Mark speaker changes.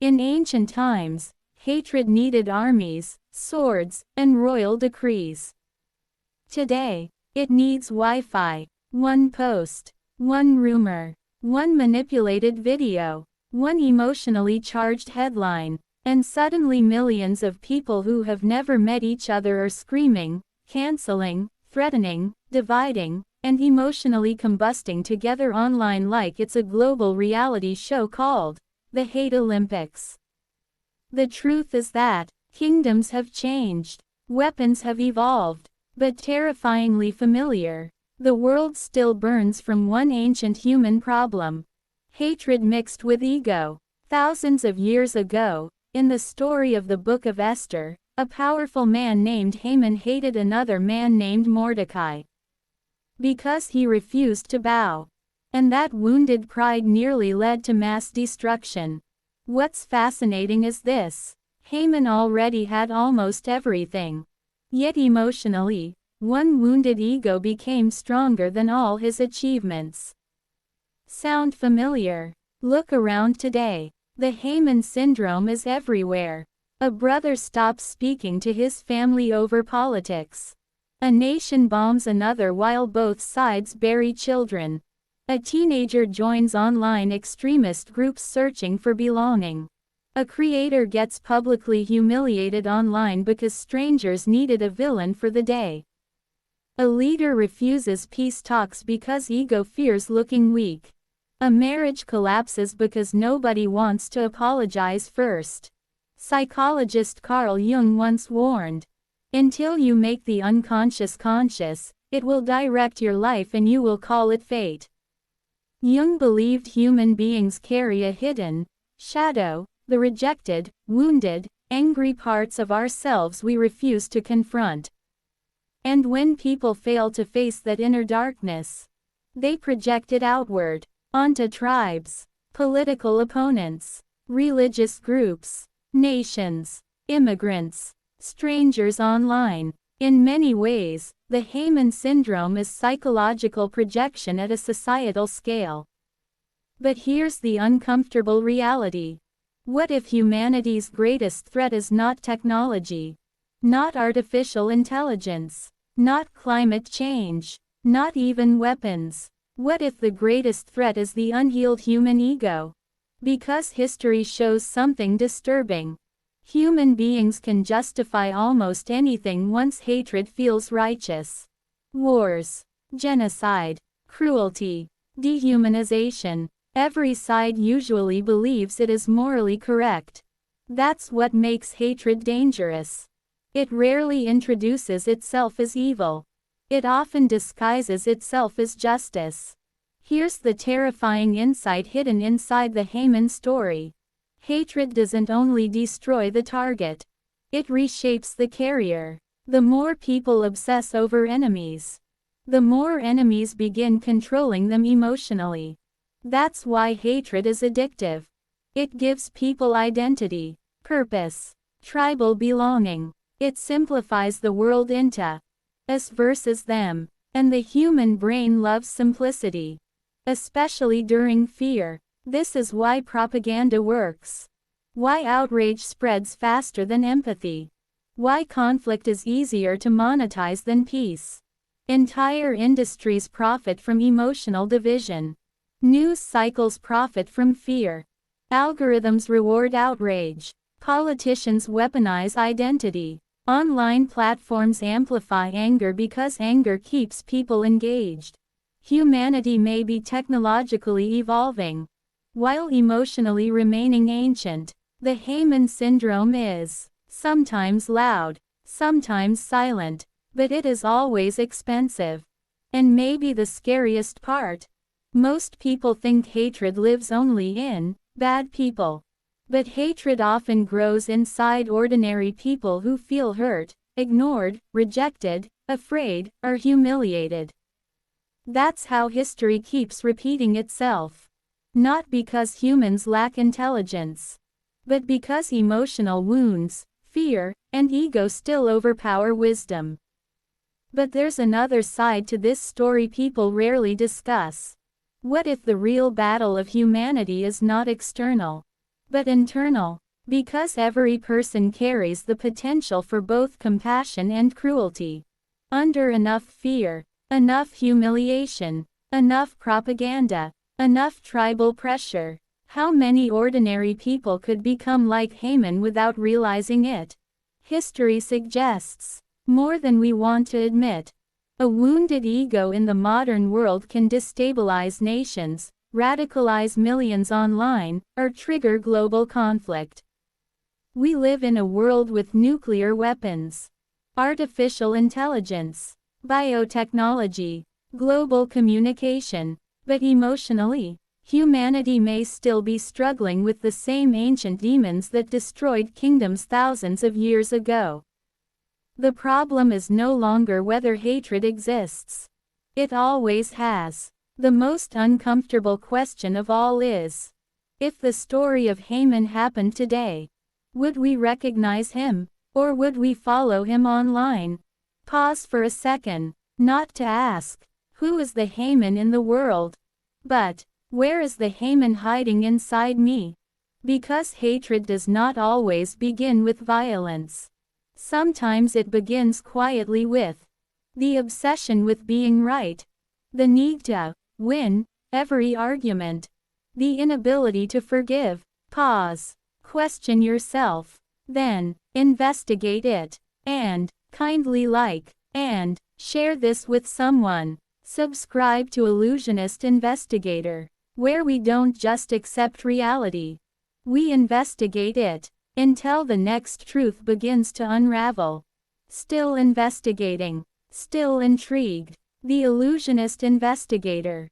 Speaker 1: In ancient times, hatred needed armies, swords, and royal decrees. Today, it needs Wi-Fi, one post, one rumor, one manipulated video, one emotionally charged headline, and suddenly millions of people who have never met each other are screaming, canceling, threatening, dividing, and emotionally combusting together online like it's a global reality show called the Hate Olympics. The truth is that kingdoms have changed, weapons have evolved, but terrifyingly familiar, the world still burns from one ancient human problem: hatred mixed with ego. Thousands of years ago, in the story of the Book of Esther, a powerful man named Haman hated another man named Mordecai because he refused to bow. And that wounded pride nearly led to mass destruction. What's fascinating is this: Haman already had almost everything. Yet emotionally, one wounded ego became stronger than all his achievements. Sound familiar? Look around today. The Haman syndrome is everywhere. A brother stops speaking to his family over politics. A nation bombs another while both sides bury children. A teenager joins online extremist groups searching for belonging. A creator gets publicly humiliated online because strangers needed a villain for the day. A leader refuses peace talks because ego fears looking weak. A marriage collapses because nobody wants to apologize first. Psychologist Carl Jung once warned, "Until you make the unconscious conscious, it will direct your life and you will call it fate." Jung believed human beings carry a hidden shadow, the rejected, wounded, angry parts of ourselves we refuse to confront. And when people fail to face that inner darkness, they project it outward, onto tribes, political opponents, religious groups, nations, immigrants, strangers online. In many ways, the Haman syndrome is psychological projection at a societal scale. But here's the uncomfortable reality. What if humanity's greatest threat is not technology, not artificial intelligence, not climate change, not even weapons? What if the greatest threat is the unhealed human ego? Because history shows something disturbing. Human beings can justify almost anything once hatred feels righteous. Wars, genocide, cruelty, dehumanization. Every side usually believes it is morally correct. That's what makes hatred dangerous. It rarely introduces itself as evil. It often disguises itself as justice. Here's the terrifying insight hidden inside the Haman story. Hatred doesn't only destroy the target, it reshapes the carrier. The more people obsess over enemies, the more enemies begin controlling them emotionally. That's why hatred is addictive. It gives people identity, purpose, tribal belonging. It simplifies the world into us versus them. And the human brain loves simplicity, especially during fear. This is why propaganda works. Why outrage spreads faster than empathy. Why conflict is easier to monetize than peace. Entire industries profit from emotional division. News cycles profit from fear. Algorithms reward outrage. Politicians weaponize identity. Online platforms amplify anger because anger keeps people engaged. Humanity may be technologically evolving, while emotionally remaining ancient. The Haman syndrome is sometimes loud, sometimes silent, but it is always expensive. And maybe the scariest part: most people think hatred lives only in bad people. But hatred often grows inside ordinary people who feel hurt, ignored, rejected, afraid, or humiliated. That's how history keeps repeating itself. Not because humans lack intelligence, but because emotional wounds, fear, and ego still overpower wisdom. But there's another side to this story people rarely discuss. What if the real battle of humanity is not external? but internal, because every person carries the potential for both compassion and cruelty. Under enough fear, enough humiliation, enough propaganda, enough tribal pressure, how many ordinary people could become like Haman without realizing it? History suggests more than we want to admit. A wounded ego in the modern world can destabilize nations, radicalize millions online, or trigger global conflict. We live in a world with nuclear weapons, artificial intelligence, biotechnology, global communication, but emotionally, humanity may still be struggling with the same ancient demons that destroyed kingdoms thousands of years ago. The problem is no longer whether hatred exists. It always has. The most uncomfortable question of all is, if the story of Haman happened today, would we recognize him, or would we follow him online? Pause for a second, not to ask, who is the Haman in the world? But, where is the Haman hiding inside me? Because hatred does not always begin with violence. Sometimes it begins quietly with the obsession with being right, the need to win every argument, the inability to forgive. Pause, question yourself, then investigate it, and kindly like and share this with someone. Subscribe to Illusionist Investigator, where we don't just accept reality, we investigate it until the next truth begins to unravel. Still investigating, still intrigued. The Illusionist Investigator.